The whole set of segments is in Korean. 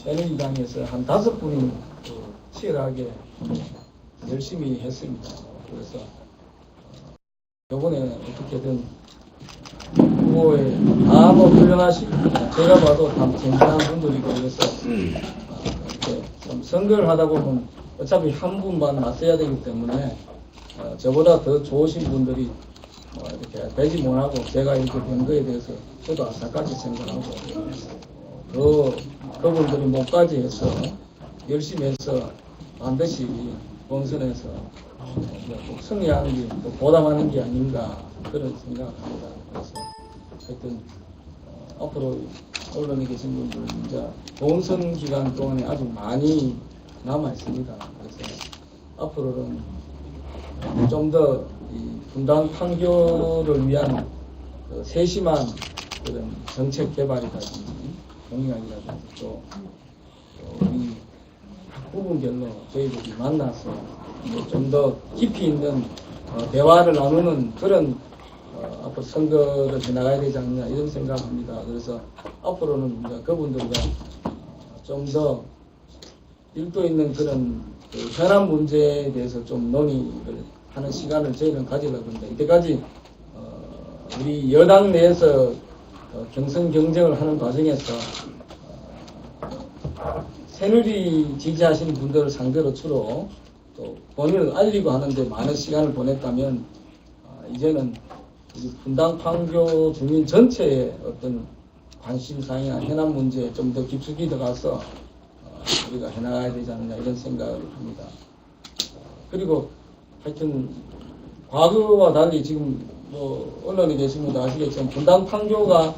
새누리당에서 한 5분이 치열하게 열심히 했습니다. 그래서 이번에 어떻게든 후보에 다 뭐 훌륭하시고 제가 봐도 다 쟁쟁한 분들이고 그래서 이렇게 좀 선거를 하다 보면 어차피 한 분만 맞서야 되기 때문에 저보다 더 좋으신 분들이 이렇게 되지 못하고 제가 이렇게 된 거에 대해서 저도 아삭같이 생각하고 그분들이 못까지 해서 열심히 해서 반드시 본선에서 꼭 승리하는 게 또 보답하는 게 아닌가 그런 생각을 합니다. 그래서 하여튼 앞으로 언론에 계신 분들 이제 본선 기간 동안에 아직 많이 남아 있습니다. 그래서 앞으로는 좀 더 분당 판교를 위한 세심한 그런 정책 개발이라든지 공약이라든지 또 우리 부분별로 저희들이 만나서 좀 더 깊이 있는 대화를 나누는 그런 앞으로 선거를 해나가야 되지 않느냐 이런 생각합니다. 그래서 앞으로는 이제 그분들과 좀 더 일도 있는 그런 현안 문제에 대해서 좀 논의를 하는 시간을 저희는 가지려고 합니다. 이때까지 우리 여당 내에서 경선 경쟁을 하는 과정에서 새누리 지지하시는 분들을 상대로 주로 또 본인을 알리고 하는데 많은 시간을 보냈다면 이제는 분당 판교 주민 전체의 어떤 관심사항이나 현안 문제에 좀 더 깊숙이 들어가서 우리가 해나가야 되지 않느냐 이런 생각을 합니다. 그리고 하여튼 과거와 달리 지금 뭐 언론에 계신 분도 아시겠지만 분당 판교가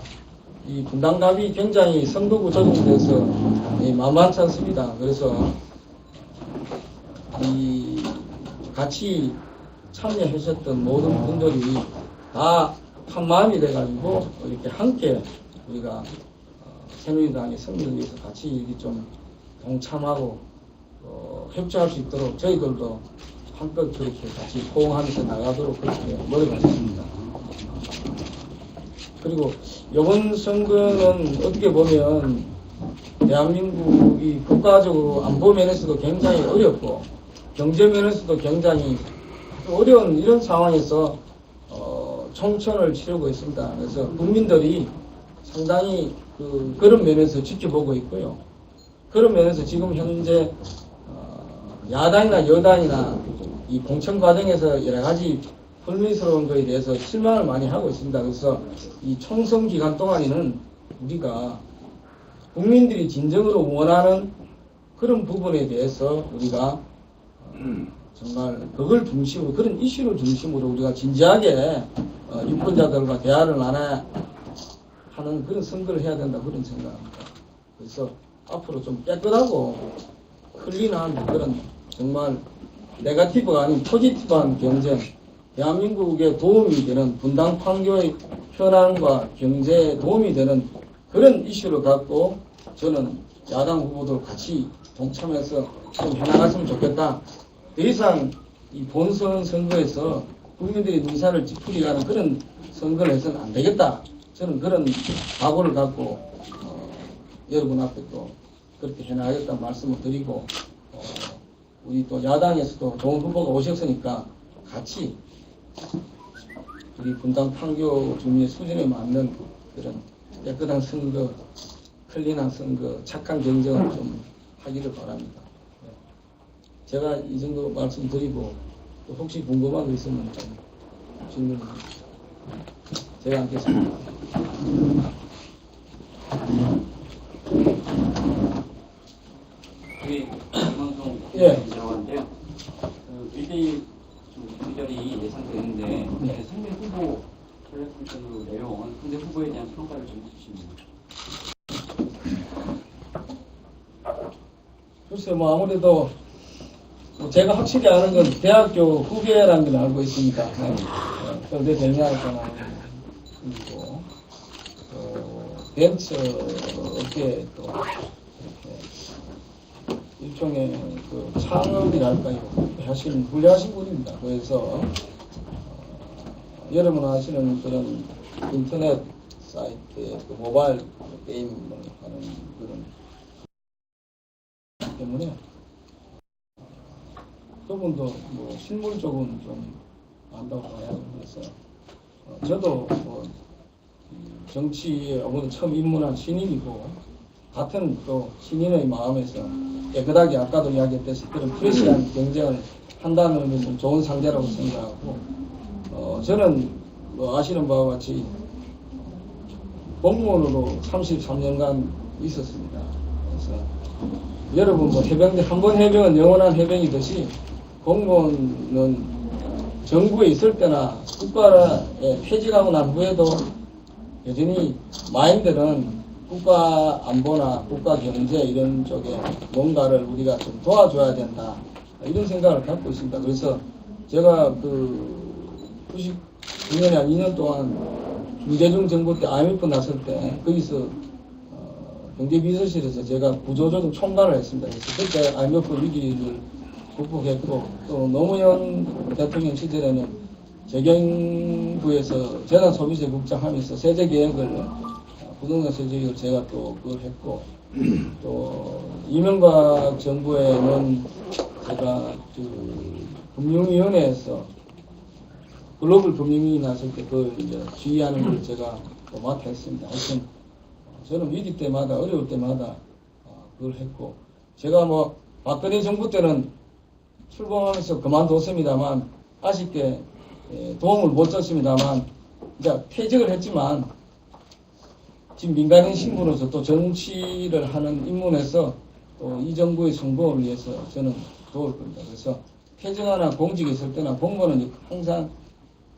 이 분당갑이 굉장히 선거구 조정돼서 만만치 않습니다. 그래서 이 같이 참여하셨던 모든 분들이 다 한 마음이 돼가지고 이렇게 함께 우리가 새누리당의 승리를 위해서 같이 이렇게 좀 동참하고 협조할 수 있도록 저희들도 한껏 그렇게 같이 호응하면서 나가도록 그렇게 노력하겠습니다. 그리고 이번 선거는 어떻게 보면 대한민국이 국가적으로 안보 면에서도 굉장히 어렵고 경제 면에서도 굉장히 어려운 이런 상황에서 총선을 치르고 있습니다. 그래서 국민들이 상당히 그런 면에서 지켜보고 있고요. 그런 면에서 지금 현재 야당이나 여당이나 이 공천 과정에서 여러 가지 불미스러운 것에 대해서 실망을 많이 하고 있습니다. 그래서 이 총선 기간 동안에는 우리가 국민들이 진정으로 원하는 그런 부분에 대해서 우리가 정말 그걸 중심으로 그런 이슈를 중심으로 우리가 진지하게 유권자들과 대화를 나눠야 하는 그런 선거를 해야 된다 그런 생각합니다. 그래서 앞으로 좀 깨끗하고 클린한 그런 정말 네거티브가 아닌 포지티브한 경쟁, 대한민국에 도움이 되는 분당 판교의 현안과 경제에 도움이 되는 그런 이슈를 갖고 저는 야당 후보들 같이 동참해서 좀 해나갔으면 좋겠다. 더 이상 이 본선 선거에서 국민들의 의사를 찌푸리게 하는 그런 선거를 해서는 안 되겠다. 저는 그런 각오를 갖고 여러분 앞에 또 그렇게 해나가겠다는 말씀을 드리고 우리 또 야당에서도 좋은 후보가 오셨으니까 같이 우리 분당 판교 주민의 수준에 맞는 그런 깨끗한 선거, 클린한 선거, 착한 경쟁을 좀 하기를 바랍니다. 제가 이 정도 말씀드리고 또 혹시 궁금한 거 있으면 질문 제가 하겠습니다. 우리 김원성 대표인데요. 1대1 대결이 예상되는데 상대 후보 전략선전으로 내려온 상대 후보에 대한 평가를 좀 해주시면. 글쎄 뭐 아무래도 제가 확실히 아는 건 대학교 후배라는 걸 알고 있으니까 내 대미학과나 그리고 벤처 업계에 또 일종의 그 창업이랄까요 하시는 훌륭하신 분입니다. 그래서 여러분 아시는 그런 인터넷 사이트에 그 모바일 게임을 하는 그런 때문에 그분도 뭐 실물 쪽은 좀 안다고 봐야죠. 그래서 저도 뭐 정치에 오늘 처음 입문한 신인이고 같은 또 신인의 마음에서 깨끗하게 아까도 이야기했듯이 그런 프레시한 경쟁을 한다는 것은 좋은 상대라고 생각하고 저는 뭐 아시는 바와 같이 공무원으로 33년간 있었습니다. 그래서 여러분 뭐 해병대 한 번 해병은 영원한 해병이듯이 공무원은 정부에 있을 때나 국가에 퇴직하고 난 후에도 여전히 마인드는 국가 안보나 국가 경제 이런 쪽에 뭔가를 우리가 좀 도와줘야 된다 이런 생각을 갖고 있습니다. 그래서 제가 그 99년에 한 2년 동안 김대중 정부 때 IMF 났을 때 거기서 경제비서실에서 제가 구조조정 총괄을 했습니다. 그래서 그때 IMF 위기를 극복했고 또 노무현 대통령 시절에는 재경부에서 재난소비세국장 하면서 세제개혁을 부동산 세제개혁을 제가 또 그걸 했고 또 이명박 정부에는 제가 그 금융위원회에서 글로벌 금융위기 났을 때 그걸 이제 지휘하는 걸 제가 또 맡았습니다. 하여튼 저는 위기 때마다 어려울 때마다 그걸 했고 제가 뭐 박근혜 정부 때는 출범하면서 그만뒀습니다만 아쉽게 도움을 못 줬습니다만 이제 퇴직을 했지만 지금 민간인 신분으로서 또 정치를 하는 입문에서 또 이 정부의 성공을 위해서 저는 도울 겁니다. 그래서 퇴직하나 공직에 있을 때나 공무원은 항상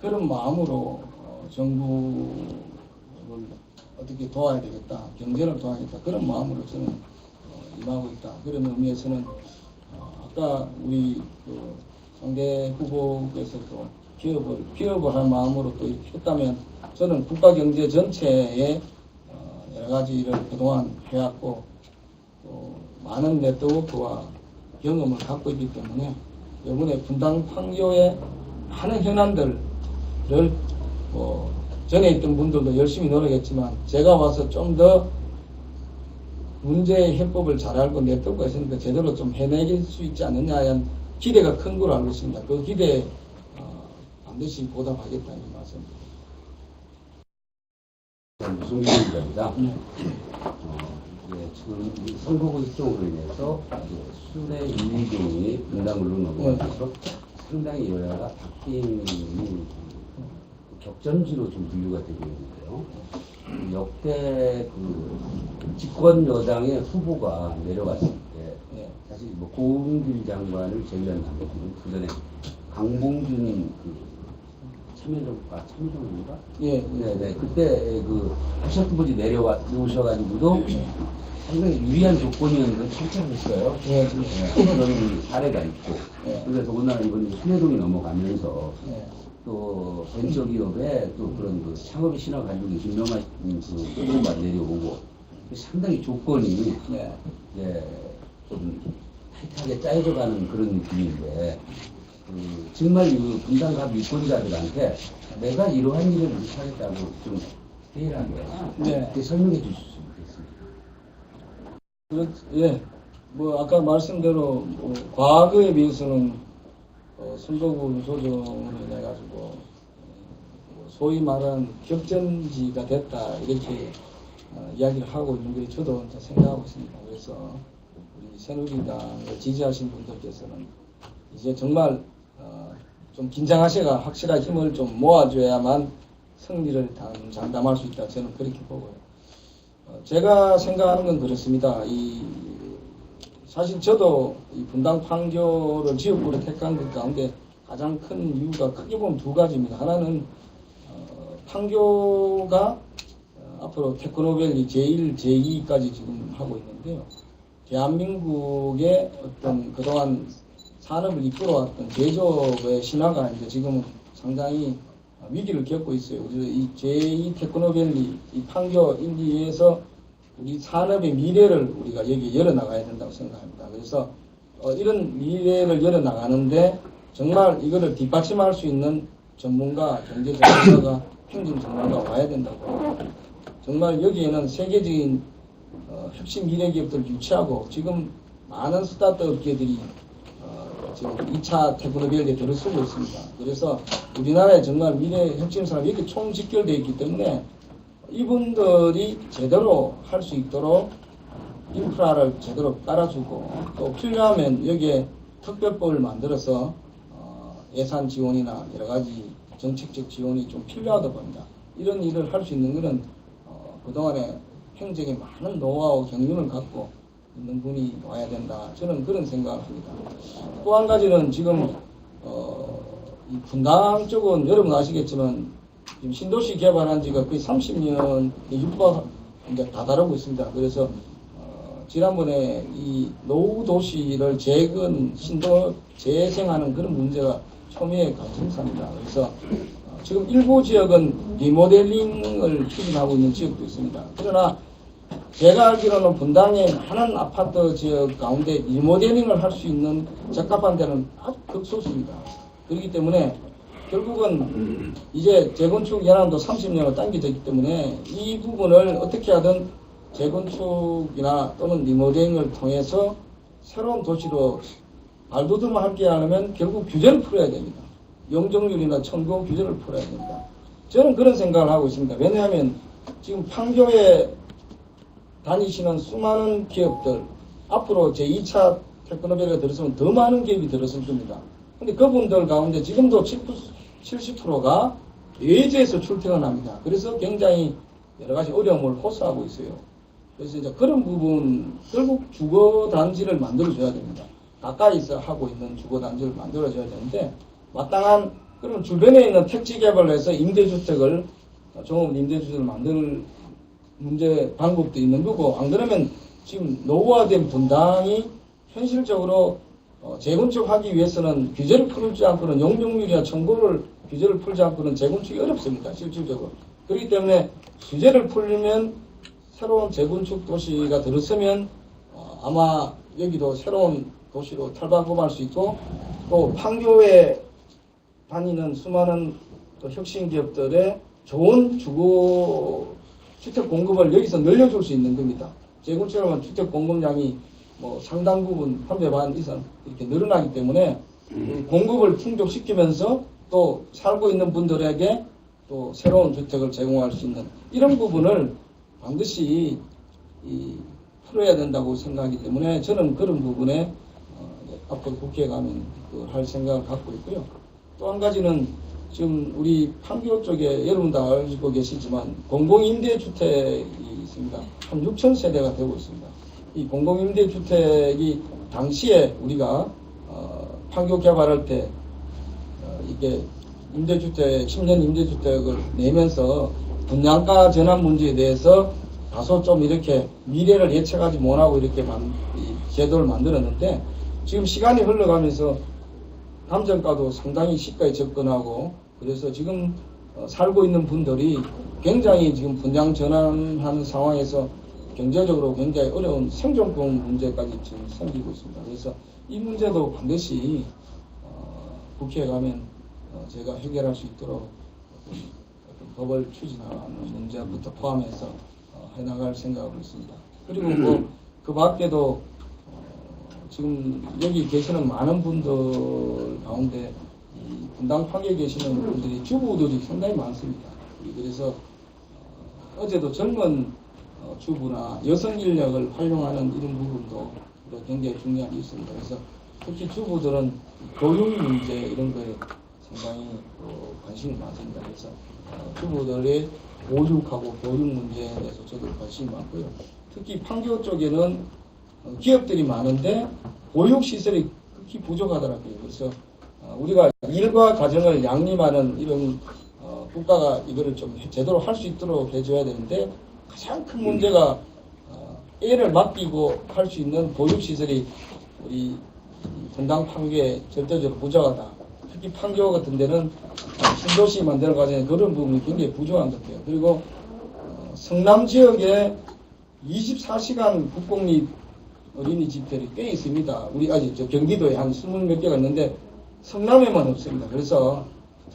그런 마음으로 정부를 어떻게 도와야 되겠다, 경제를 도와야겠다 그런 마음으로 저는 임하고 있다. 그런 의미에서는 아까 우리 그 상대 후보께서도 기업을 한 마음으로 또 이렇게 했다면 저는 국가 경제 전체에 여러 가지를 그동안 해왔고 또 많은 네트워크와 경험을 갖고 있기 때문에 이번에 분당 판교의 많은 현안들을 뭐 전에 있던 분들도 열심히 노력했지만 제가 와서 좀 더 문제 해법을 잘 알고 네트워크가 있으니까 제대로 좀 해낼 수 있지 않느냐 하는 기대가 큰 걸로 알고 있습니다. 그 기대에 반드시 보답하겠다는 말씀입니다. 무승기 기자입니다. 지금 선거구 일정으로 인해서 순회 1, 2등이 분당으로 넘어가면서 상당히 여야가 바뀐 격전지로 좀 분류가 되고 있는데요. 역대 그 집권 여당의 후보가 내려왔을 때 사실 뭐 고은길 장관을 제외한다면 그 전에 강봉준 참여정인가? 예. 네네. 그때 그 하셨던 분이 내려오셔가지고도 상당히 유리한 조건이었는데 실패했어요. 예. 그런 사례가 있고. 예. 그래서 오늘 이번에 순회동이 넘어가면서 예. 또 벤처기업에 또 그런 그 창업의 신화 가지고 계신 유명한 그 후보가 내려오고 상당히 조건이 좀 타이트하게 짜여져가는 그런 느낌인데 정말 이 분당갑 유권자들한테 내가 이러한 일을 못하겠다고 좀 회의하게 설명해 주실 수 있겠습니까? 예. 뭐 아까 말씀대로 뭐 과거에 비해서는 선거구 조정을 해가지고 소위 말하는 격전지가 됐다 이렇게 이야기를 하고 있는 게 저도 생각하고 있습니다. 그래서 우리 새누리당을 지지하신 분들께서는 이제 정말 좀 긴장하셔가 확실한 힘을 좀 모아줘야만 승리를 장담할 수 있다. 저는 그렇게 보고요. 제가 생각하는 건 그렇습니다. 사실 저도 이 분당 판교를 지역구로 택한 것 가운데 가장 큰 이유가 크게 보면 두 가지입니다. 하나는 판교가 앞으로 테크노밸리 제1, 제2까지 지금 하고 있는데요. 대한민국의 어떤 그동안 산업을 이끌어왔던 제조업의 신화가 이제 지금 상당히 위기를 겪고 있어요. 그래서 이 제2 테크노밸리, 이 판교 인디에서 우리 산업의 미래를 우리가 여기 열어나가야 된다고 생각합니다. 그래서 이런 미래를 열어나가는데 정말 이거를 뒷받침할 수 있는 전문가, 경제 전문가가, 행정 전문가가 와야 된다고. 정말 여기에는 세계적인 혁신 미래 기업들을 유치하고 지금 많은 스타트업 업계들이 지금 2차 테크노밸리에 들어서고 있습니다. 그래서 우리나라에 정말 미래 혁신 산업이 이렇게 총집결되어 있기 때문에 이분들이 제대로 할 수 있도록 인프라를 제대로 깔아주고 또 필요하면 여기에 특별법을 만들어서 예산 지원이나 여러 가지 정책적 지원이 좀 필요하다 봅니다. 이런 일을 할 수 있는 것은 그동안에 행정에 많은 노하우 경륜을 갖고 있는 분이 와야 된다. 저는 그런 생각을 합니다. 또 한 가지는 지금 이 분당 쪽은 여러분 아시겠지만 지금 신도시 개발한 지가 거의 30년 육박 이제 다다르고 있습니다. 그래서 지난번에 이 노후 도시를 재생하는 그런 문제가 초미의 관심사입니다. 그래서 지금 일부 지역은 리모델링을 추진하고 있는 지역도 있습니다. 그러나 제가 알기로는 분당의 많은 아파트 지역 가운데 리모델링을 할 수 있는 적합한 데는 아주 극소수입니다. 그렇기 때문에 결국은 이제 재건축 연한도 30년을 당겨졌기 때문에 이 부분을 어떻게 하든 재건축이나 또는 리모델링을 통해서 새로운 도시로 발돋움을 함께 하려면 결국 규제를 풀어야 됩니다. 용적률이나 청구 규제를 풀어야 됩니다. 저는 그런 생각을 하고 있습니다. 왜냐하면 지금 판교에 다니시는 수많은 기업들 앞으로 제2차 테크노밸리가 들어서면 더 많은 기업이 들어설 겁니다. 근데 그분들 가운데 지금도 70%가 외지에서 출퇴근합니다. 그래서 굉장히 여러 가지 어려움을 호소하고 있어요. 그래서 이제 그런 부분 결국 주거단지를 만들어줘야 됩니다. 가까이서 하고 있는 주거단지를 만들어줘야 되는데 마땅한 그런 주변에 있는 택지 개발을 해서 임대주택을 종업 임대주택을 만들 문제 방법도 있는 거고 안 그러면 지금 노후화된 분당이 현실적으로 재건축하기 위해서는 규제를 풀지 않고는 용적률이나 청구를 규제를 풀지 않고는 재건축이 어렵습니다. 실질적으로. 그렇기 때문에 규제를 풀리면 새로운 재건축 도시가 들어서면 아마 여기도 새로운 도시로 탈바꿈할 수 있고 또 판교에 다니는 수많은 또 혁신 기업들의 좋은 주택 공급을 여기서 늘려줄 수 있는 겁니다. 재건축하면 주택 공급량이 뭐 상당 부분 3배 반 이상 이렇게 늘어나기 때문에 공급을 충족시키면서 또 살고 있는 분들에게 또 새로운 주택을 제공할 수 있는 이런 부분을 반드시 풀어야 된다고 생각하기 때문에 저는 그런 부분에 앞으로 국회에 가면 할 생각을 갖고 있고요. 또 한 가지는 지금 우리 판교 쪽에 여러분도 알고 계시지만 공공임대주택이 있습니다. 한 6천 세대가 되고 있습니다. 이 공공임대주택이 당시에 우리가 판교 개발할 때 이게 임대주택 10년 임대주택을 내면서 분양가 전환 문제에 대해서 다소 좀 이렇게 미래를 예측하지 못하고 이렇게 제도를 만들었는데 지금 시간이 흘러가면서 감정가도 상당히 시가에 접근하고 그래서 지금 살고 있는 분들이 굉장히 지금 분양 전환하는 상황에서 경제적으로 굉장히 어려운 생존권 문제까지 지금 생기고 있습니다. 그래서 이 문제도 반드시 국회에 가면 제가 해결할 수 있도록 어떤 법을 추진하는 문제부터 포함해서 해나갈 생각으로 있습니다. 그리고 뭐 그 밖에도 지금 여기 계시는 많은 분들 가운데 이 분당 판교에 계시는 분들이 주부들이 상당히 많습니다. 그래서 어제도 젊은 주부나 여성 인력을 활용하는 이런 부분도 굉장히 중요한 게 있습니다. 그래서 특히 주부들은 교육 문제 이런 거에 상당히 관심이 많습니다. 그래서 주부들의 보육하고 교육 문제에 대해서 저도 관심이 많고요. 특히 판교 쪽에는 기업들이 많은데 보육시설이 극히 부족하더라고요. 그래서 우리가 일과 가정을 양립하는 이런 국가가 이거를 좀 제대로 할 수 있도록 해줘야 되는데 가장 큰 문제가 애를 맡기고 할 수 있는 보육시설이 우리 분당 판교에 절대적으로 부족하다. 특히 판교 같은 데는 신도시 만드는 과정에 그런 부분이 굉장히 부족한 것 같아요. 그리고 성남 지역에 24시간 국공립 어린이집들이 꽤 있습니다. 우리 아직 경기도에 한 20몇 개가 있는데 성남에만 없습니다. 그래서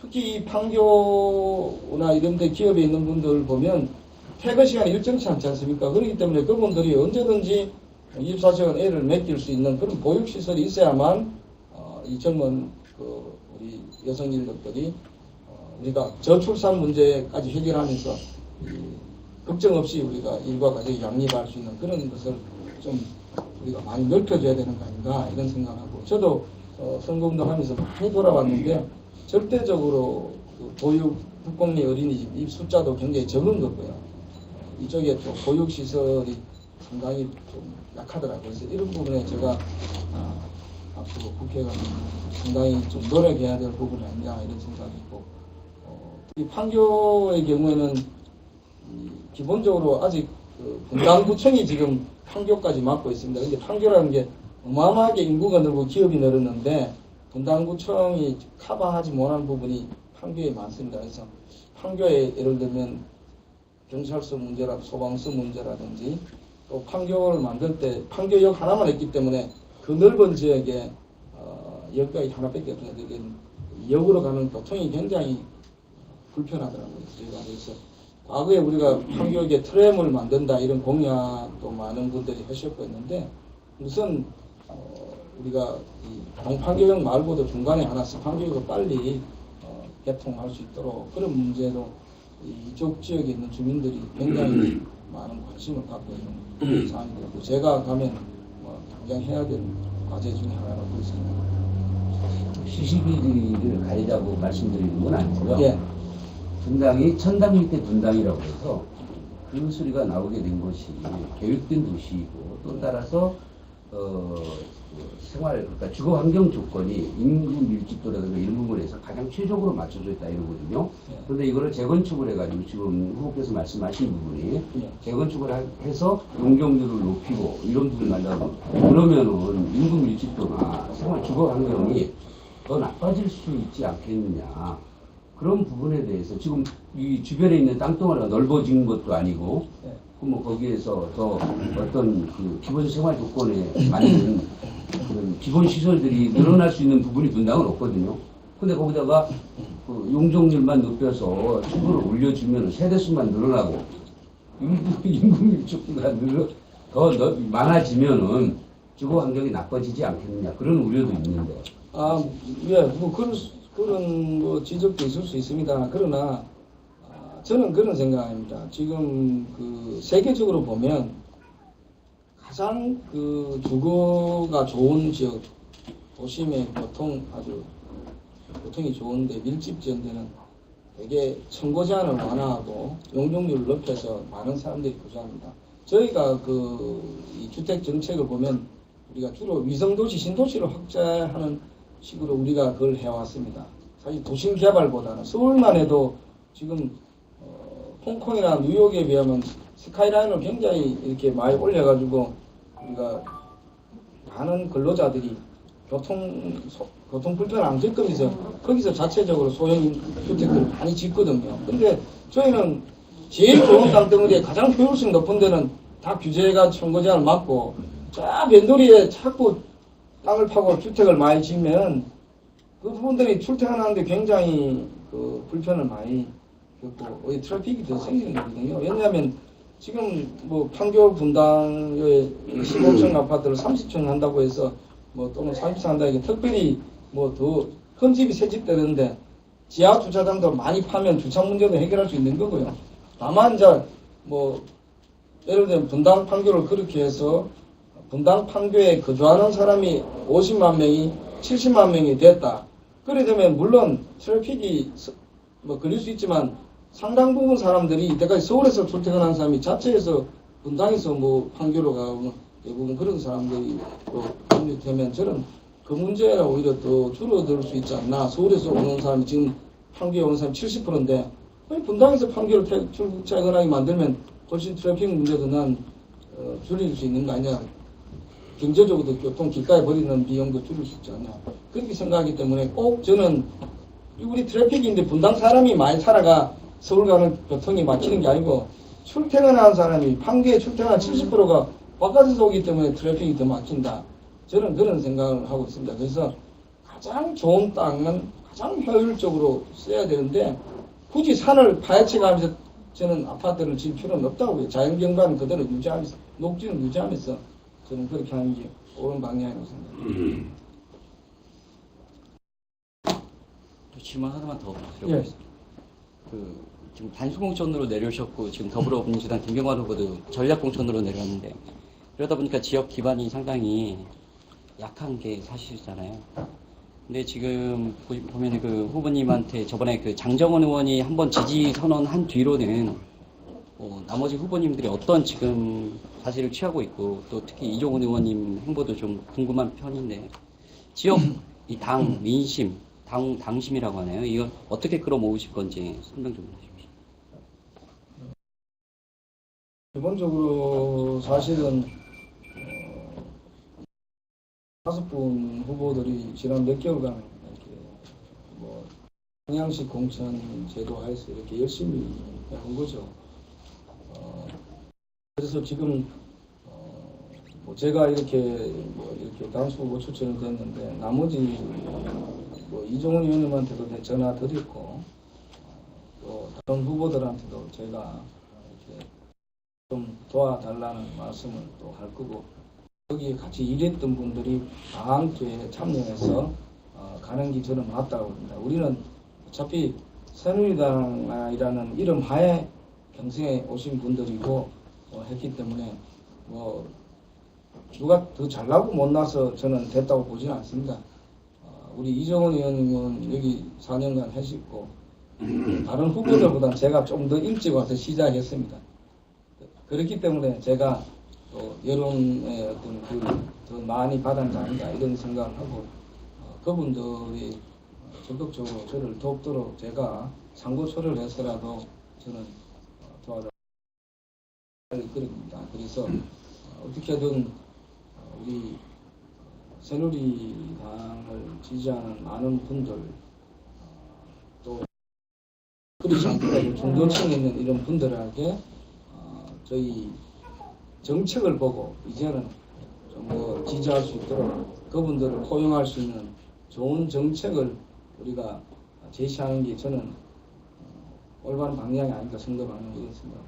특히 이 판교나 이런 데 기업에 있는 분들 보면 퇴근 시간이 일정치 않지 않습니까? 그렇기 때문에 그분들이 언제든지 24시간 애를 맡길 수 있는 그런 보육시설이 있어야만 이 젊은 우리 여성 인력들이 우리가 저출산 문제까지 해결하면서 걱정 없이 우리가 일과 가정이 양립할 수 있는 그런 것을 좀 우리가 많이 넓혀줘야 되는 거 아닌가 이런 생각하고, 저도 선거운동하면서 많이 돌아봤는데 절대적으로 그 보육 국공립 어린이집 이 숫자도 굉장히 적은 거고요. 이쪽에 또 보육시설이 상당히 좀 약하더라고요. 그래서 이런 부분에 제가 앞으로 국회가 상당히 좀 노력해야 될 부분이 아니냐 이런 생각이 있고, 이 판교의 경우에는 기본적으로 아직 분당구청이 지금 판교까지 맡고 있습니다. 근데 판교라는 게 어마어마하게 인구가 늘고 기업이 늘었는데 분당구청이 커버하지 못한 부분이 판교에 많습니다. 그래서 판교에 예를 들면 경찰서 문제라든지 소방서 문제라든지 또 판교를 만들 때 판교역 하나만 했기 때문에 그 넓은 지역에 역까지 하나밖에 없어요. 역으로 가는 교통이 굉장히 불편하더라고요. 저희가 그래서 과거에 우리가 판교역에 트램을 만든다 이런 공약도 많은 분들이 하셨고 했는데, 우선 우리가 이 동판교역 말고도 중간에 하나 스판교역을 빨리 개통할 수 있도록 그런 문제로 이쪽 지역에 있는 주민들이 굉장히 많은 관심을 갖고 있는 사안이 되고, 제가 가면 당장 해야 될 과제 중에 하나라고 생각합니다. 시시비를 가리자고 말씀드리는 건 아니고요. 예. 분당이 천당 밑에 분당이라고 해서 그 소리가 나오게 된 것이 계획된 도시이고, 또 따라서 생활, 그러니까 주거 환경 조건이 인구 밀집도라든가 이런 부분에서 가장 최적으로 맞춰져 있다 이러거든요. 그런데 이거를 재건축을 해가지고 지금 후보께서 말씀하신 부분이 재건축을 해서 용적률을 높이고 이런 부분을 만든다고 그러면은 인구 밀집도나 생활 주거 환경이 더 나빠질 수 있지 않겠느냐. 그런 부분에 대해서 지금 이 주변에 있는 땅덩어리가 넓어진 것도 아니고, 뭐 거기에서 더 어떤 그 기본 생활 조건에 맞는 그런 기본 시설들이 늘어날 수 있는 부분이 분당은 없거든요. 근데 거기다가 그 용적률만 높여서 층수를 올려주면 세대수만 늘어나고 인구 밀집도가 더 많아지면은 주거 환경이 나빠지지 않겠느냐, 그런 우려도 있는데. 예, 뭐 그런 뭐 지적도 있을 수 있습니다. 그러나 저는 그런 생각입니다. 지금 그 세계적으로 보면 가장 그 주거가 좋은 지역, 도심의 교통이 좋은데 밀집 지역들은 되게 청고 제한을 완화하고 용적률을 높여서 많은 사람들이 거주합니다. 저희가 이 주택 정책을 보면 우리가 주로 위성도시, 신도시를 확대하는 식으로 우리가 그걸 해왔습니다. 사실 도심 개발보다는 서울만 해도 지금 홍콩이나 뉴욕에 비하면 스카이라인을 굉장히 이렇게 많이 올려가지고 우리가 많은 근로자들이 교통 불편 안 겪으면서 거기서 자체적으로 소형 주택들을 많이 짓거든요. 근데 저희는 제일 좋은 땅덩어리에 가장 효율성 높은 데는 다 규제가 청구 제한을 막고, 저 면도리에 자꾸 땅을 파고 주택을 많이 짓면 그 부분들이 출퇴근하는데 굉장히 그 불편을 많이 겪고 트래픽이 더 생기는 거거든요. 왜냐하면 지금 뭐 판교 분당의 15층 아파트를 30층 한다고 해서 뭐 또는 40층 한다 이게 특별히 뭐 더 큰 집이 새 집 되는데 지하 주차장도 많이 파면 주차 문제도 해결할 수 있는 거고요. 다만 이제 뭐 예를 들면 분당 판교를 그렇게 해서 분당 판교에 거주하는 사람이 50만 명이 70만 명이 됐다. 그래 되면 물론 트래픽이 뭐 걸릴 수 있지만 상당 부분 사람들이 이때까지 서울에서 출퇴근하는 사람이 자체에서 분당에서 뭐 판교로 가고 대부분 그런 사람들이 또 되면 저는 그 문제가 오히려 더 줄어들 수 있지 않나. 서울에서 오는 사람이 지금 판교에 오는 사람이 70%인데 분당에서 판교를 출퇴근하게 만들면 훨씬 트래픽 문제도 난 줄일 수 있는 거 아니냐. 경제적으로도 교통 길가에 버리는 비용도 줄일 수 있지 않냐. 그렇게 생각하기 때문에 꼭 저는 우리 트래픽인데 분당 사람이 많이 살아가 서울 가는 교통이 막히는 게 아니고 출퇴근하는 사람이 판교에 출퇴근한 70%가 바깥에서 오기 때문에 트래픽이 더 막힌다. 저는 그런 생각을 하고 있습니다. 그래서 가장 좋은 땅은 가장 효율적으로 써야 되는데 굳이 산을 파헤쳐 가면서 저는 아파트를 지을 필요는 없다고 해요. 자연경관 그대로 유지하면서 녹지는 유지하면서 저는 그렇게 하는 게 옳은 방향이라고 생각합니다. 질문 하나만 더 예. 드려보겠습니다. 지금 단수공천으로 내려오셨고 지금 더불어민주당 김경환 후보도 전략공천으로 내려왔는데 그러다 보니까 지역 기반이 상당히 약한 게 사실이잖아요. 근데 지금 보면 그 후보님한테 저번에 그 장정원 의원이 한번 지지 선언한 뒤로는 나머지 후보님들이 어떤 지금 자세를 취하고 있고 또 특히 이종훈 의원님 행보도 좀 궁금한 편인데 지역 이 당 민심, 당심이라고 하나요? 이걸 어떻게 끌어모으실 건지 설명 좀 해주십시오. 기본적으로 사실은 5분 후보들이 지난 몇 개월간 이렇게 뭐 동양식 공천 제도 하에서 이렇게 열심히 한 거죠. 그래서 지금 뭐 제가 이렇게 당수 후보 추천이 됐는데 나머지 뭐 이종훈 의원님한테도 전화 드렸고 또 다른 후보들한테도 제가 이렇게 좀 도와달라는 말씀을 또 할 거고 거기에 같이 일했던 분들이 다 함께 참여해서 가는 게 저는 맞다고 봅니다. 우리는 어차피 새누리당이라는 이름 하에 경선에 오신 분들이고 했기 때문에 뭐 누가 더 잘나고 못나서 저는 됐다고 보지는 않습니다. 우리 이종훈 의원님은 여기 4년간 하시고 다른 후보들보다 제가 좀 더 일찍 와서 시작했습니다. 그렇기 때문에 제가 또 여론의 어떤 더 많이 받은 게 아닌가 이런 생각을 하고 그분들이 적극적으로 저를 돕도록 제가 상고초를 해서라도 저는 도와달라고 그럽니다. 그래서 어떻게든 우리 새누리당을 지지하는 많은 분들 또 그렇지 않더라도 중도층에 있는 이런 분들에게 저희 정책을 보고 이제는 좀 더 지지할 수 있도록 그분들을 포용할 수 있는 좋은 정책을 우리가 제시하는 게 저는 올바른 방향이 아닌가 생각하는 거였습니다.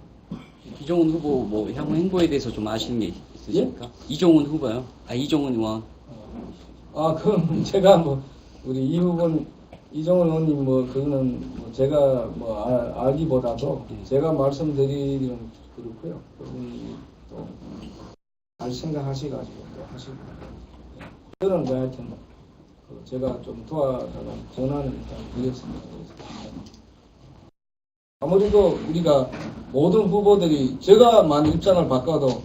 이종훈 후보 뭐 향후 행보에 대해서 좀 아시는 게 있으십니까? 이종훈 후보요? 이종훈 의원. 그럼 제가 뭐 우리 이 후보는 이종훈 의원님 뭐 그거는 뭐 제가 뭐 알기보다도 제가 말씀드리기는 그렇고요. 그분이 또 잘 생각하셔가지고 또 하시고 저는 뭐 하여튼 제가 좀 도와달라는 전화는 일단 드렸습니다. 아무래도 우리가 모든 후보들이 제가만 입장을 바꿔도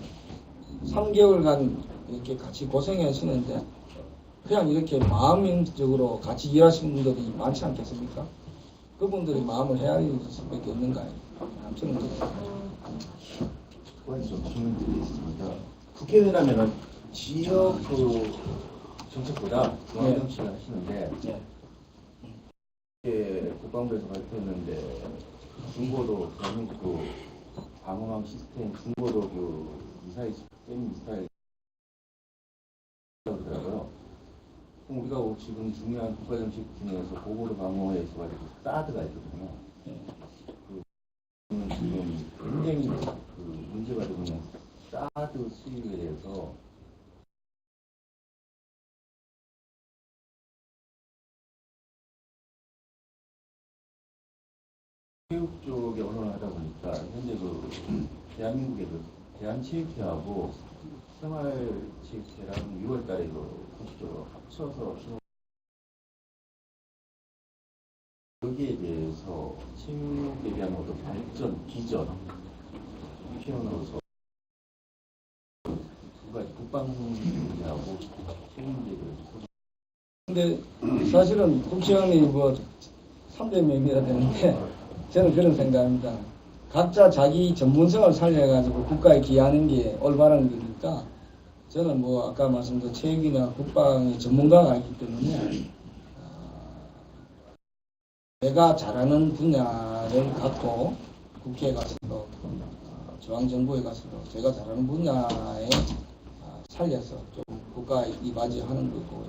3개월간 이렇게 같이 고생하시는데 그냥 이렇게 마음적으로 같이 일하시는 분들이 많지 않겠습니까? 그분들이 마음을 헤아릴 수밖에 없는가요? 저는 좀 질문드리겠습니다. 국회의원이라면 지역 정책보다 중앙 정치를 하시는데 국방부에서 발표했는데 중고도 대한민국 방어망 시스템 중고도 미사일 시스템 미사일 그러더라고요. 그럼 우리가 지금 중요한 국가 정책 중에서 고도로 방어에 있어가지고 사드가 있거든요. 지금 굉장히 문제가 되고 있는 사드 수입에 대해서 체육 쪽에 언론을 하다 보니까 현재 대한민국의 대한체육회하고 생활체육회랑 6월달에 공식적으로 합쳐서 여기에 대해서 체육에 대한 어떤 발전, 비전 표현으로서 두 가지 국방 문제하고 체육 문제를. 근데 사실은 국회의원이 뭐 300명이나 되는데 저는 그런 생각입니다. 각자 자기 전문성을 살려가지고 국가에 기여하는 게 올바른 거니까 저는 뭐 아까 말씀드린 체육이나 국방의 전문가가 아니기 때문에 내가 잘하는 분야를 갖고 국회에 가서도 중앙정부에 가서도 제가 잘하는 분야에 살려서 좀 국가에 이바지하는 거고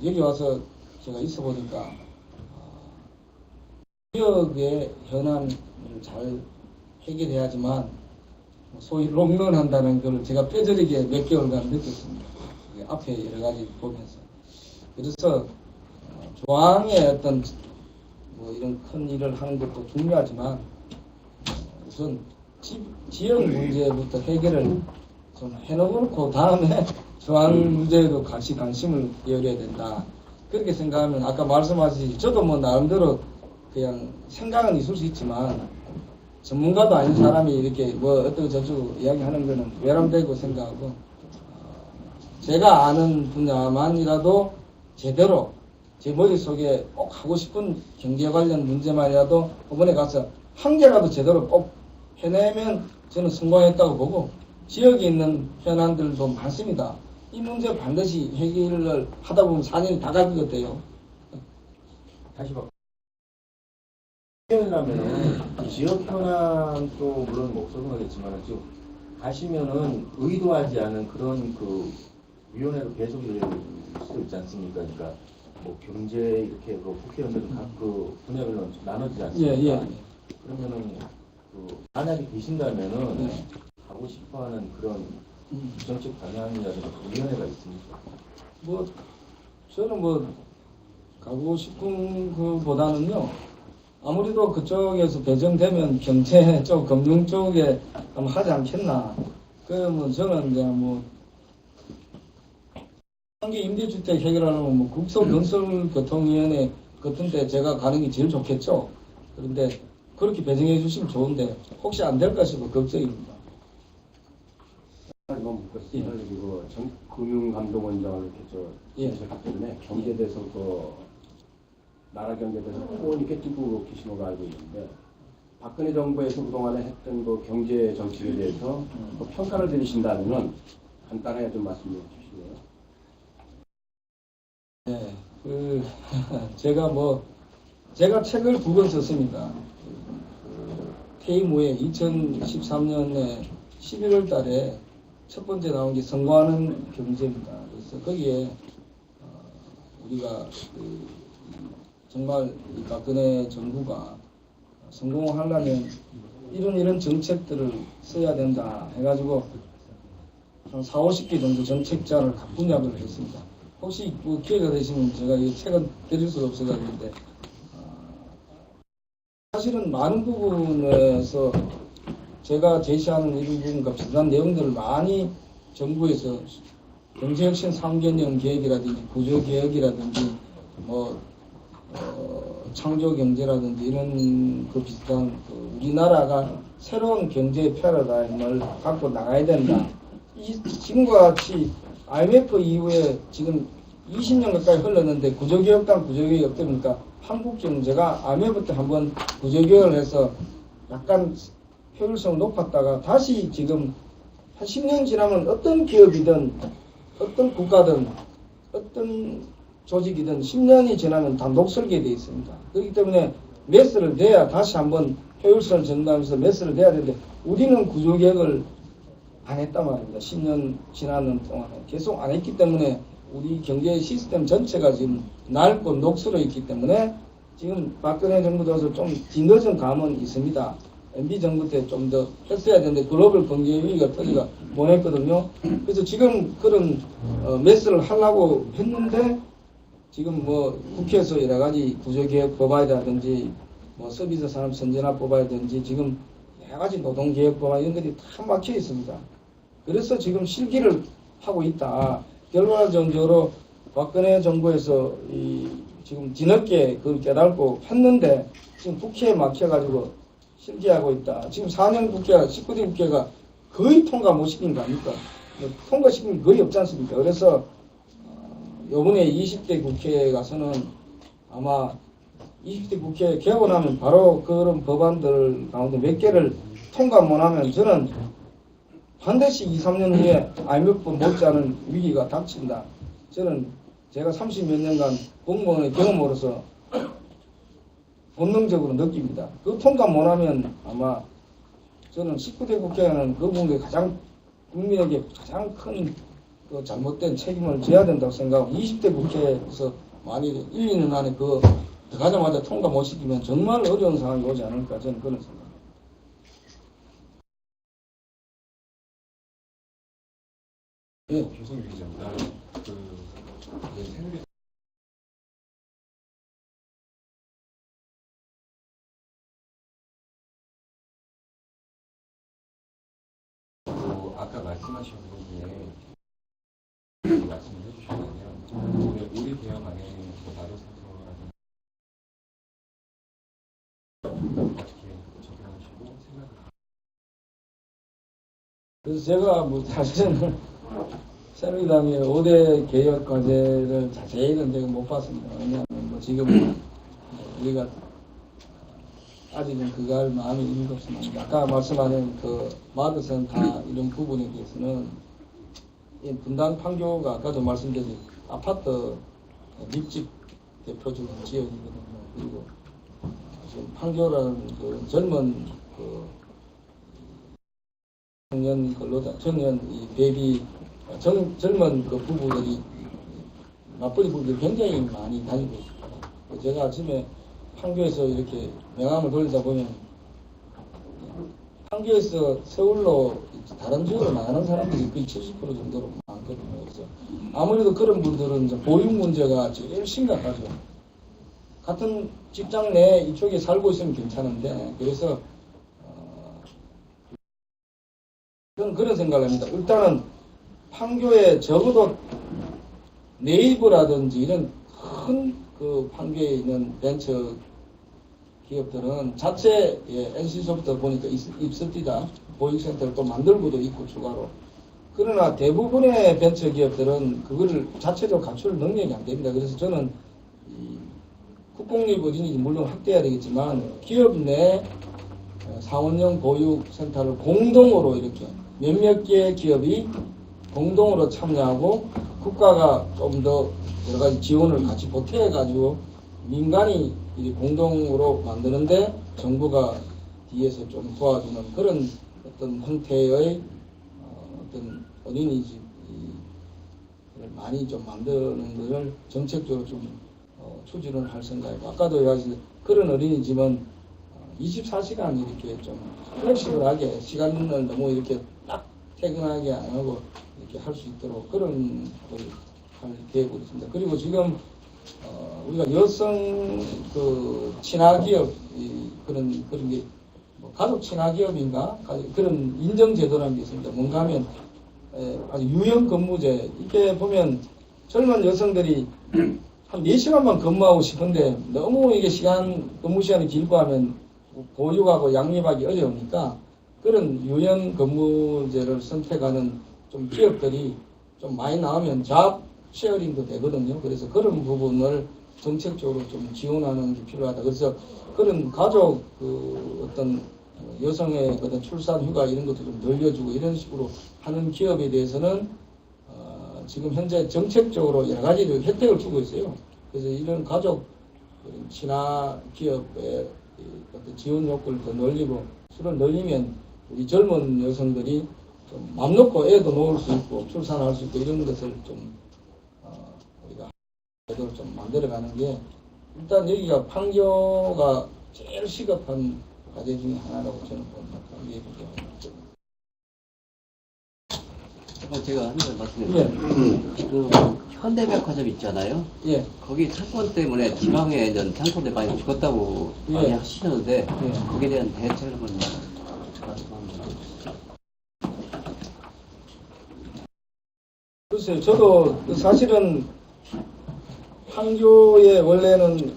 여기 와서 제가 있어 보니까 지역의 현안을 잘 해결해야지만 소위 롱런 한다는 걸 제가 뼈저리게 몇 개월간 느꼈습니다. 이게 앞에 여러 가지 보면서. 그래서 조항의 어떤 뭐 이런 큰 일을 하는 것도 중요하지만 우선 지역 문제부터 해결을 좀 해놓고 다음에 조항 문제에도 같이 관심을 기울여야 된다. 그렇게 생각하면 아까 말씀하셨듯이 저도 뭐 나름대로 그냥 생각은 있을 수 있지만 전문가도 아닌 사람이 이렇게 뭐 어떤 저쪽 이야기하는 거는 외람되고 생각하고 제가 아는 분야만이라도 제대로 제 머릿속에 꼭 하고 싶은 경제 관련 문제만이라도 법원에 가서 한 개라도 제대로 꼭 해내면 저는 성공했다고 보고 지역에 있는 현안들도 많습니다. 이 문제 반드시 해결을 하다 보면 4년이 다 갈 것 같아요. 다시 봐. 하려면은 지역 현안도 물론 목소리하겠지만 지금 가시면은 의도하지 않은 그런 그 위원회로 계속 일 수도 있지 않습니까? 그러니까 뭐 경제 이렇게 그 국회의원들도 각 그 분야별로 나눠지지 않습니까? 예, 예. 그러면은 그 만약에 계신다면은 네. 가고 싶어하는 그런 정책 방향이라든가 위원회가 있습니까? 뭐 저는 뭐 가고 싶은 그보다는요. 아무래도 그쪽에서 배정되면 경제 쪽, 금융 쪽에 한번 하지 않겠나. 그러면 저는 이제 뭐 한기 임대주택 해결하려면 뭐 국토건설교통위원회 같은데 제가 가는 게 제일 좋겠죠. 그런데 그렇게 배정해 주시면 좋은데 혹시 안 될까 싶어 걱정입니다. 이건 묻겠습니다. 그리고 금융감독원장을 이렇게 예. 지내셨기 때문에 경제대에서 나라 경제대에서 꼭 이렇게 뛰고 계신 걸로 알고 있는데 박근혜 정부에서 그동안에 했던 그 경제 정책에 대해서 평가를 내리신다면은 간단하게 좀 말씀해 주시고요. 네, 제가 책을 2권 썼습니다. 퇴임 후에 2013년에 11월 달에 첫 번째 나온 게 성공하는 경제입니다. 그래서 거기에 우리가 정말 이 박근혜 정부가 성공하려면 이런 정책들을 써야 된다 해가지고 한 4, 50개 정도 정책자를 다 분약을 했습니다. 혹시 뭐 기회가 되시면 제가 이 책은 드릴 수가 없어가지고 사실은 많은 부분에서 제가 제시하는 이런 부분과 비슷한 내용들을 많이 정부에서 경제혁신 3개년 계획이라든지 구조개혁이라든지 창조경제라든지 이런 그 비슷한 우리나라가 새로운 경제 패러다임을 갖고 나가야 된다. 지금과 같이 IMF 이후에 지금 20년 가까이 흘렀는데 구조개혁당 구조개혁이 없답니까? 한국 경제가 IMF 때 한번 구조개혁을 해서 약간 효율성을 높았다가 다시 지금 한 10년 지나면 어떤 기업이든 어떤 국가든 어떤 조직이든 10년이 지나면 다 녹슬게 돼 있습니다. 그렇기 때문에 매스를 내야 다시 한번 효율성을 전달하면서 매스를 내야 되는데 우리는 구조개혁을 안 했단 말입니다. 10년 지나는 동안에 계속 안 했기 때문에 우리 경제 시스템 전체가 지금 낡고 녹슬어 있기 때문에 지금 박근혜 정부 들어서 좀 뒤늦은 감은 있습니다. MB 정부 때 좀 더 했어야 되는데 글로벌 경제 위기가 터지가 못했거든요. 그래서 지금 그런 매스를 하려고 했는데 지금 뭐 국회에서 여러 가지 구조개혁 법안이라든지 뭐 서비스 산업 선진화 법안이라든지 지금 여러 가지 노동개혁 법안 이런 것들이 다 막혀 있습니다. 그래서 지금 실기를 하고 있다. 결과적으로 박근혜 정부에서 지금 뒤늦게 그걸 깨닫고 했는데 지금 국회에 막혀가지고 실기하고 있다. 지금 4년 국회가 19대 국회가 거의 통과 못 시킨 거 아닙니까? 통과시킨 게 거의 없지 않습니까? 그래서 요번에 20대 국회에 가서는 아마 20대 국회 개원하면 바로 그런 법안들 가운데 몇 개를 통과 못하면 저는 반드시 2, 3년 후에 IMF 못지않은 위기가 닥친다. 저는 제가 30몇 년간 공무원의 경험으로서 본능적으로 느낍니다. 그 통과 못하면 아마 저는 19대 국회는 그 부분에 가장 국민에게 가장 큰 그 잘못된 책임을 져야 된다고 생각하고 20대 국회에서 만일 1, 2년 안에 들어가자마자 통과 못 시키면 정말 어려운 상황이 오지 않을까 저는 그런 생각입니다. 예. 교섭 위기자입니다. 새누리 아까 말씀하신 부분 중에 말씀을 해주셨는데요. 우리 대형 안에 나도 사서라든지 어떻게 적용하시고 생각을 그래서 제가 뭐 사실은 새누리당의 5대 개혁 과제를 자세히는 제가 못 봤습니다. 왜냐하면 뭐 지금 우리가 아직은 그거 할 마음이 있는 것 없습니다. 아까 말씀하는 그 마드센터 이런 부분에 대해서는 이 분당 판교가 아까도 말씀드린 아파트 밀집 대표적인 지역이거든요. 그리고 지금 판교라는 그 젊은 그 청년 근로자, 청년 이 베이비 젊은 그 부부들이 맞벌이 부부들이 굉장히 많이 다니고 있습니다. 제가 아침에 판교에서 이렇게 명함을 돌리다 보면 판교에서 서울로 다른 지역으로 나가는 사람들이 거의 70% 정도로 많거든요. 그래서 아무래도 그런 분들은 이제 보육 문제가 제일 심각하죠. 같은 직장 내 이쪽에 살고 있으면 괜찮은데 그래서 저는 그런 생각을 합니다. 일단은 판교에 적어도 네이버라든지 이런 큰 그 판교에 있는 벤처 기업들은 자체 NC소프트 보니까 입설디다 보육센터를 또 만들고도 있고 추가로. 그러나 대부분의 벤처 기업들은 그거를 자체적으로 갖출 능력이 안 됩니다. 그래서 저는 이 국공립 어린이집 물론 확대해야 되겠지만 기업 내 사원형 보육센터를 공동으로 이렇게 몇몇 개의 기업이 공동으로 참여하고 국가가 좀 더 여러 가지 지원을 같이 보태가지고 민간이 공동으로 만드는데 정부가 뒤에서 좀 도와주는 그런 어떤 형태의 어떤 어린이집을 많이 좀 만드는 것을 정책적으로 좀 추진을 할 생각이고 아까도 이야기했듯이 그런 어린이집은 24시간 이렇게 좀 플렉시블하게 시간을 너무 이렇게 딱 퇴근하게 안 하고 이렇게 할 수 있도록 그런 걸 할 계획으로 있습니다. 그리고 지금 우리가 여성 그 친화기업 그런 게 뭐 가족 친화기업인가 그런 인정 제도라는 게 있습니다. 뭔가 하면 아주 유형 근무제 이렇게 보면 젊은 여성들이 한 4시간만 근무하고 싶은데 너무 이게 근무 시간이 길고 하면 보육하고 양립하기 어려우니까 그런 유형 근무제를 선택하는 좀 기업들이 좀 많이 나오면 잡 쉐어링도 되거든요. 그래서 그런 부분을 정책적으로 좀 지원하는 게 필요하다. 그래서 그런 가족 그 어떤 여성의 어떤 출산 휴가 이런 것도 좀 늘려주고 이런 식으로 하는 기업에 대해서는 지금 현재 정책적으로 여러 가지 혜택을 주고 있어요. 그래서 이런 가족 친화 기업의 어떤 지원 요건을 더 늘리고 수를 늘리면 우리 젊은 여성들이 좀 맘 놓고 애도 놓을 수 있고 출산할 수 있고 이런 것을 좀 우리가 제대로 좀 만들어가는 게 일단 여기가 판교가 제일 시급한 과제 중에 하나라고 저는 봅니다. 제가 한 번 말씀드릴게요. 그 현대백화점 있잖아요. 예. 거기 사건 때문에 지방에 있는 상권들 많이 죽었다고 많이 하시는데 거기에 대한 대책을 한번 말씀합니다. 글쎄요, 저도 사실은 판교에 원래는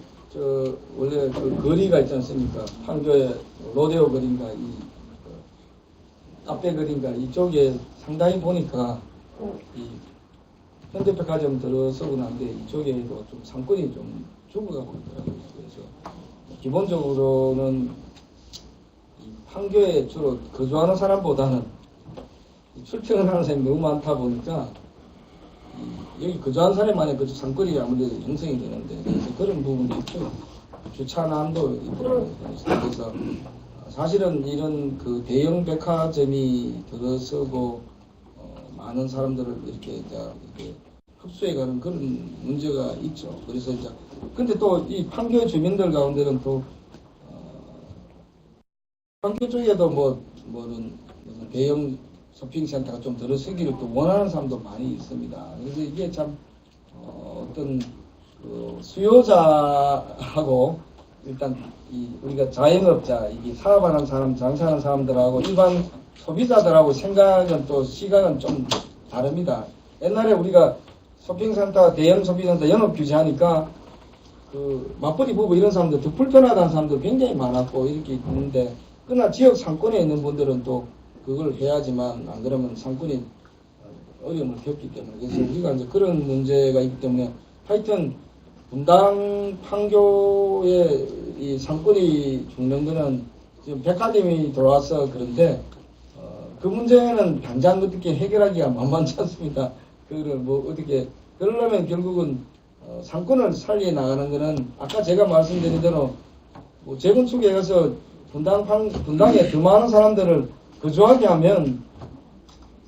원래 그 거리가 있지 않습니까? 판교에 로데오 거리인가 카페 거리인가 이쪽에 상당히 보니까 이 현대백화점 들어서고 난데 이쪽에도 좀 상권이 좀 죽어가고 있더라고요. 그래서 기본적으로는 이 판교에 주로 거주하는 사람보다는 출퇴근하는 사람이 너무 많다 보니까 여기 거주하는 사람만의 그 상권이 아무래도 형성이 되는데 그래서 그런 부분도 있고 주차난도 있더라고요. 그래서 사실은 이런 그 대형 백화점이 들어서고 많은 사람들을 이렇게 흡수해가는 그런 문제가 있죠. 그래서 이제 근데 또 이 판교 주민들 가운데는 또 판교 쪽에도 뭐는 대형 쇼핑센터가 좀 들어서기를 또 원하는 사람도 많이 있습니다. 그래서 이게 참 어떤 그 수요자하고 일단 우리가 자영업자, 이게 사업하는 사람, 장사하는 사람들하고 일반 소비자들하고 생각은 또 시각은 좀 다릅니다. 옛날에 우리가 쇼핑센터, 대형 쇼핑센터 영업 규제하니까 그 맞벌이 부부 이런 사람들, 더 불편하다는 사람들 굉장히 많았고 이렇게 있는데, 그러나 지역 상권에 있는 분들은 또 그걸 해야지만 안 그러면 상권이 어려움을 겪기 때문에, 그래서 우리가 이제 그런 문제가 있기 때문에 하여튼 분당 판교의 이 상권이 죽는 거는 지금 백화점이 들어와서 그런데 그 문제는 당장 어떻게 해결하기가 만만치 않습니다. 그걸 뭐 어떻게 그러려면 결국은 상권을 살려 나가는 거는 아까 제가 말씀드린 대로 뭐 재건축에 가서 분당에 더 많은 사람들을 거주하게 하면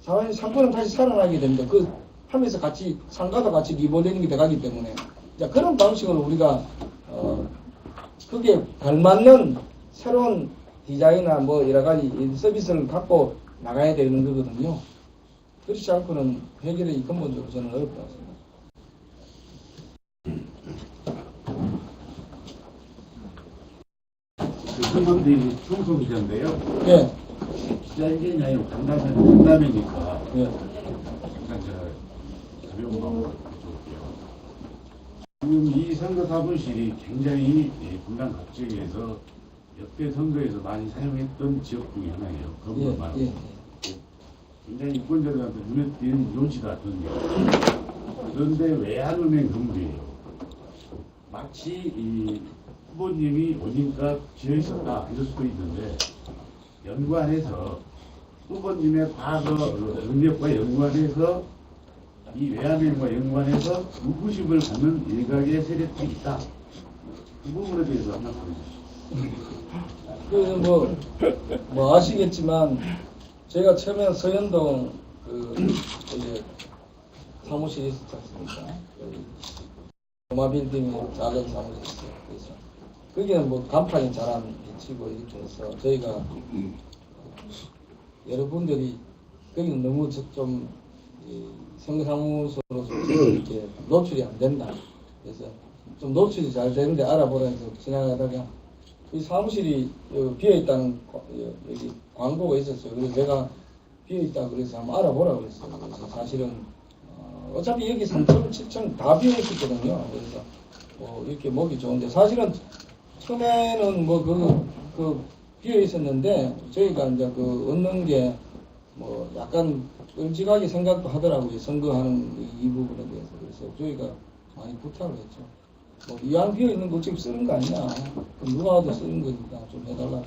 상권은 다시 살아나게 됩니다. 그 하면서 같이 상가도 같이 리몰딩이 돼가기 때문에 자, 그런 방식으로 우리가 그게 발맞는 새로운 디자인이나 뭐 여러 가지 서비스를 갖고 나가야 되는 거거든요. 그렇지 않고는 해결이 근본적으로 저는 어렵다고 생각합니다. 선거들이 총선 기자인데요. 예. 기자 의견이 아니라 간담회니까 예. 잠깐 제가 가벼운 마음으로 여쭤볼게요. 지금 이 선거 사무실이 굉장히 분당 각지에서 역대 선거에서 많이 사용했던 지역 중에 하나예요. 건물 말고. 예. 굉장히 유권자들한테 눈에 띄는 요지 같은데 그런데 외환은행 건물이에요. 마치 이 후보님이 어딘가 지어 있었다 이럴 수도 있는데 연관해서 후보님의 과거 능력과 연관해서 이 외환은행과 연관해서 의구심을 갖는 일각의 세력들이 있다. 그 부분에 대해서 한번 보여주시죠. 뭐 아시겠지만 제가 처음에 서현동 이제 사무실이 있었지 않습니까? 도마빌딩이 작은 사무실이 있어요. 그래서 거기는 뭐 간판이 잘 안 비치고 이렇게 해서 저희가 여러분들이 거기는 너무 좀 선거사무소로 이렇게 노출이 안 된다. 그래서 좀 노출이 잘 되는데 알아보라 해서 지나가다가 이 사무실이 비어있다는 여기 광고가 있었어요. 그래서 제가 비어있다 그래서 한번 알아보라 그랬어요. 그래서 사실은 어차피 여기 3층, 7층 다 비어있었거든요. 그래서 이렇게 먹기 좋은데 사실은 처음에는 그 비어있었는데 저희가 이제 얻는 게 뭐 약간 끔찍하게 생각도 하더라고요. 선거하는 이 부분에 대해서. 그래서 저희가 많이 부탁을 했죠. 뭐 이왕 비어 있는 거 지금 쓰는 거 아니냐? 누가 와도 쓰는 거니까 좀 해달라.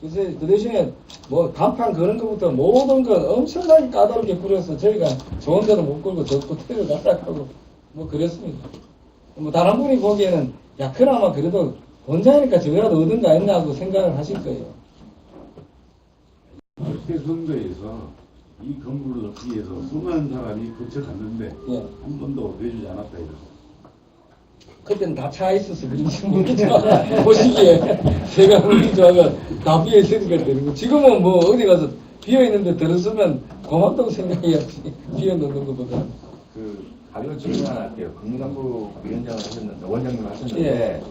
그래서 그 대신에 뭐 간판 그런 것부터 모든 건 엄청나게 까다롭게 꾸려서 저희가 좋은 데로 못 끌고 저도 데려가라고 뭐 그랬습니다. 뭐 다른 분이 보기에는 야 그나마 그래도 본자니까 저거라도 얻은 거 아니냐 하고 생각을 하실 거예요. 역대 선거에서 이 건물을 얻기 위해서 수많은 사람이 거쳐갔는데 예. 한 번도 내주지 않았다 이러죠. 그때는 다 차 있어서 그런지 모르겠지만 보시기에 제가 우리 저가 다 비어 있으니까 되는 거. 지금은 뭐 어디 가서 비어 있는데 들었으면 고맙다고 생각해야지. 비어 놓는 것보다. 그 가벼운 질문 하나 할게요. 금강구 위원장을 하셨는데 원장님 하셨는데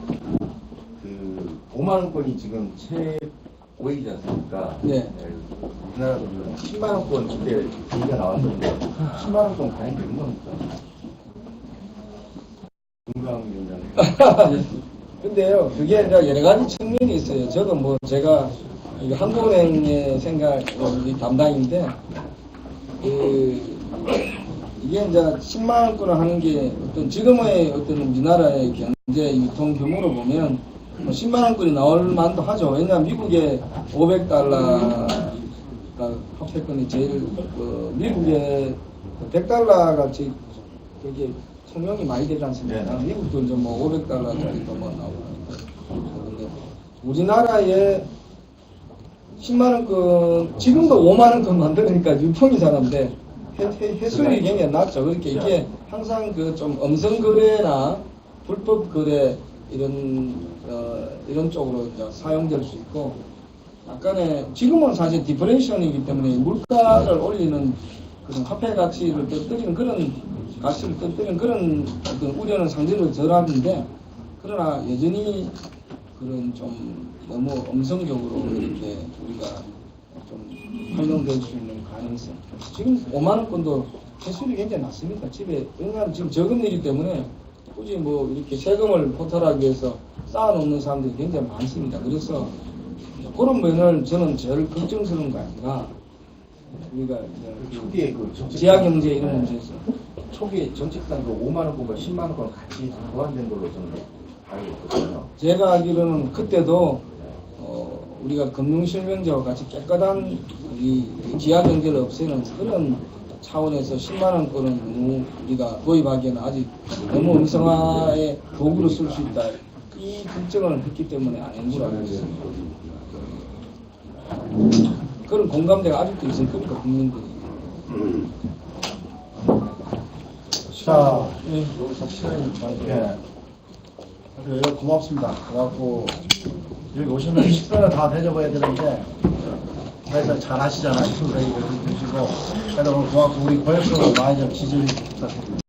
그 5만 원권이 지금 최고액이지 않습니까? 네. 우리나라도 10만 원권 그때 얘기가 나왔는데 10만 원권 과연 되는 겁니까? 금강 위원장님. 근데요, 그게 이제 여러 가지 측면이 있어요. 저도 뭐 제가 이거 한국은행의 우리 담당인데, 이게 이제 10만 원권을 하는 게 지금의 어떤 우리나라의 경제 유통 규모로 보면 10만 원권이 나올 만도 하죠. 왜냐하면 미국의 500달러가 합세권이 제일 미국의 100달러가 되게 통용이 많이 되지 않습니까? 네. 미국도 이제 뭐 500달러짜리도 뭐 나오고. 그런데 우리나라에 10만원권, 지금도 5만원권 만드니까 유통이 잘한데, 해수율이 굉장히 낮죠. 그렇게 이게 항상 그 좀 음성거래나 불법거래 이런 쪽으로 이제 사용될 수 있고, 약간의 지금은 사실 디프레이션이기 때문에 물가를 올리는 그런 화폐 가치를 떨어뜨리는 그런 가치를 떨어뜨리는 그런 어떤 우려는 상대적으로 덜하는데 그러나 여전히 그런 좀 너무 음성적으로 이렇게 우리가 좀 활용될 수 있는 가능성. 지금 5만 원권도 세수율이 굉장히 낮습니다. 집에 왜냐하면 지금 저금리이기 때문에 굳이 뭐 이렇게 세금을 포탈하기 위해서 쌓아놓는 사람들이 굉장히 많습니다. 그래서 그런 면을 저는 제일 걱정스러운 거 아닌가. 우리가 초기에 그 정책 지하 경제 이런 문제에서 초기에 정책상 그 5만 원권과 10만 원권 같이 보완된 걸로 저는 알고 있거든요. 제가 알기로는 그때도 우리가 금융실명제와 같이 깨끗한 이 지하 경제를 없애는 그런 차원에서 10만 원권은 너무 우리가 도입하기에는 아직 너무 음성화의 도구로 쓸 수 있다. 이 결정을 했기 때문에 안 거라 알겠습니다. 그런 공감대가 아직도 있을 겁니까 국민들이? 자, 네. 예. 그래요. 고맙습니다. 고맙고, 여기 오시면 식사를 다 대접해야 되는데, 그래서 잘 하시잖아요. 식사 드시고. 그래서 오늘 고맙고, 우리 고역도 많이 좀 지지를 부탁드립니다.